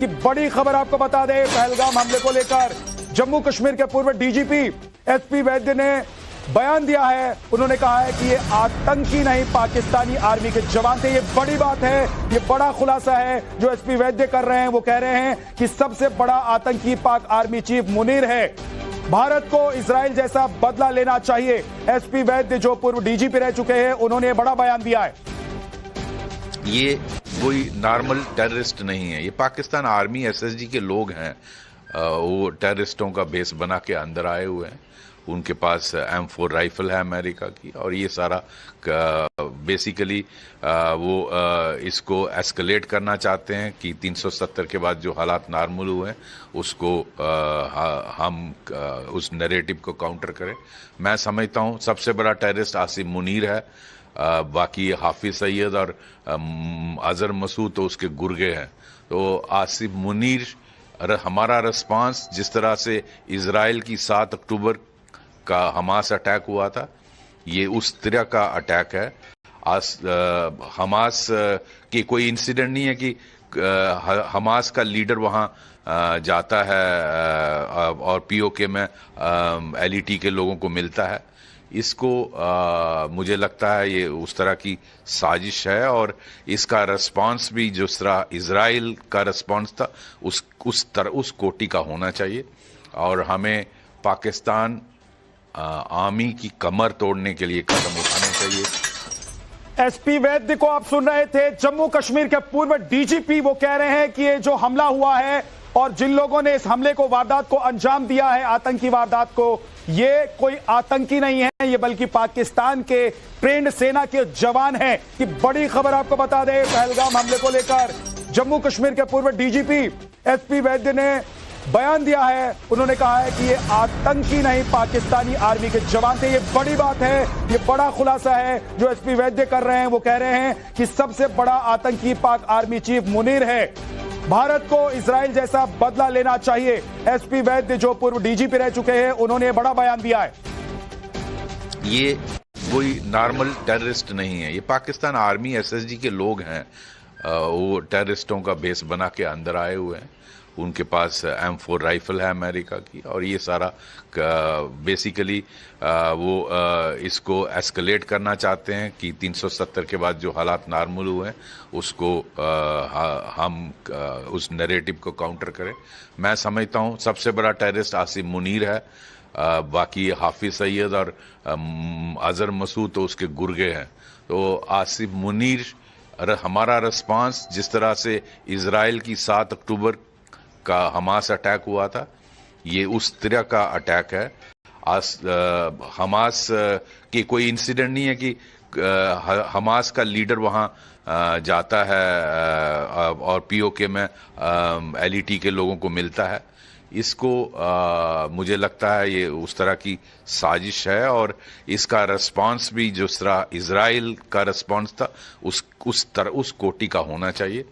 कि बड़ी खबर आपको बता दें, पहलगाम हमले को लेकर जम्मू कश्मीर के पूर्व डीजीपी एसपी वैद्य ने बयान दिया है। उन्होंने कहा है कि ये आतंकी नहीं, पाकिस्तानी आर्मी के जवान थे। ये बड़ी बात है, ये बड़ा खुलासा है जो एसपी वैद्य कर रहे हैं। वो कह रहे हैं कि सबसे बड़ा आतंकी पाक आर्मी चीफ मुनीर है। भारत को इजराइल जैसा बदला लेना चाहिए। एसपी वैद्य जो पूर्व डीजीपी रह चुके हैं, उन्होंने बड़ा बयान दिया है। ये कोई नॉर्मल टेररिस्ट नहीं है, ये पाकिस्तान आर्मी एसएसजी के लोग हैं। वो टेररिस्टों का बेस बना के अंदर आए हुए हैं। उनके पास M4 राइफल है अमेरिका की, और ये सारा बेसिकली वो इसको एस्केलेट करना चाहते हैं कि 370 के बाद जो हालात नॉर्मल हुए हैं उसको हम उस नैरेटिव को काउंटर करें। मैं समझता हूँ सबसे बड़ा टेररिस्ट आसिम मुनीर है। बाकी हाफिज सैयद और अजहर मसूद तो उसके गुर्गे हैं। तो आसिफ मुनीर हमारा रिस्पांस जिस तरह से इजराइल की 7 अक्टूबर का हमास अटैक हुआ था, ये उस तरह का अटैक है। हमास की कोई इंसिडेंट नहीं है कि हमास का लीडर वहां जाता है और पीओके में एलईटी के लोगों को मिलता है। इसको मुझे लगता है ये उस तरह की साजिश है, और इसका रिस्पांस भी जिस तरह इजराइल का रिस्पांस था उस कोटि का होना चाहिए। और हमें पाकिस्तान आर्मी की कमर तोड़ने के लिए कदम उठाने चाहिए। एसपी वैद्य को आप सुन रहे थे, जम्मू कश्मीर के पूर्व डीजीपी। वो कह रहे हैं कि ये जो हमला हुआ है और जिन लोगों ने इस हमले को, वारदात को अंजाम दिया है, आतंकी वारदात को, ये कोई आतंकी नहीं है, ये बल्कि पाकिस्तान के ट्रेंड सेना के जवान हैं। कि बड़ी खबर आपको बता दें, पहलगाम हमले को लेकर जम्मू कश्मीर के पूर्व डीजीपी एसपी वैद्य ने बयान दिया है। उन्होंने कहा है कि ये आतंकी नहीं, पाकिस्तानी आर्मी के जवान थे। ये बड़ी बात है, ये बड़ा खुलासा है जो एसपी वैद्य कर रहे हैं। वो कह रहे हैं कि सबसे बड़ा आतंकी पाक आर्मी चीफ मुनीर है। भारत को इजराइल जैसा बदला लेना चाहिए। एसपी वैद्य जो पूर्व डीजीपी रह चुके हैं, उन्होंने बड़ा बयान दिया है। ये कोई नॉर्मल टेररिस्ट नहीं है, ये पाकिस्तान आर्मी एसएसजी के लोग हैं। वो टेररिस्टों का बेस बना के अंदर आए हुए हैं। उनके पास M4 राइफल है अमेरिका की, और ये सारा बेसिकली वो इसको एस्केलेट करना चाहते हैं कि 370 के बाद जो हालात नॉर्मल हुए हैं उसको हम उस नैरेटिव को काउंटर करें। मैं समझता हूँ सबसे बड़ा टेररिस्ट आसिम मुनीर है। बाकी हाफिज सैयद और अजहर मसूद तो उसके गुर्गे हैं। तो आसिफ मुनीर हमारा रिस्पांस जिस तरह से इजराइल की 7 अक्टूबर का हमास अटैक हुआ था, ये उस तरह का अटैक है। हमास की कोई इंसिडेंट नहीं है कि हमास का लीडर वहां जाता है और पीओके में एलईटी के लोगों को मिलता है। इसको मुझे लगता है ये उस तरह की साजिश है, और इसका रिस्पांस भी जिस तरह इजराइल का रिस्पांस था उस कोटि का होना चाहिए।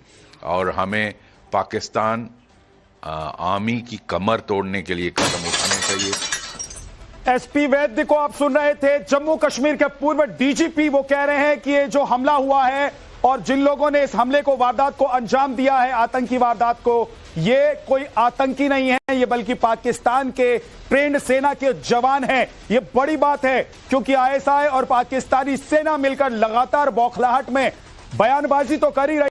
और हमें पाकिस्तान आर्मी की कमर तोड़ने के लिए कदम उठाने चाहिए। एसपी वैद्य को आप सुन रहे थे, जम्मू कश्मीर के पूर्व डीजीपी। वो कह रहे हैं कि ये जो हमला हुआ है और जिन लोगों ने इस हमले को, वारदात को अंजाम दिया है, आतंकी वारदात को, ये कोई आतंकी नहीं है, ये बल्कि पाकिस्तान के ट्रेंड सेना के जवान हैं। ये बड़ी बात है क्योंकि ISI और पाकिस्तानी सेना मिलकर लगातार बौखलाहट में बयानबाजी तो कर ही रही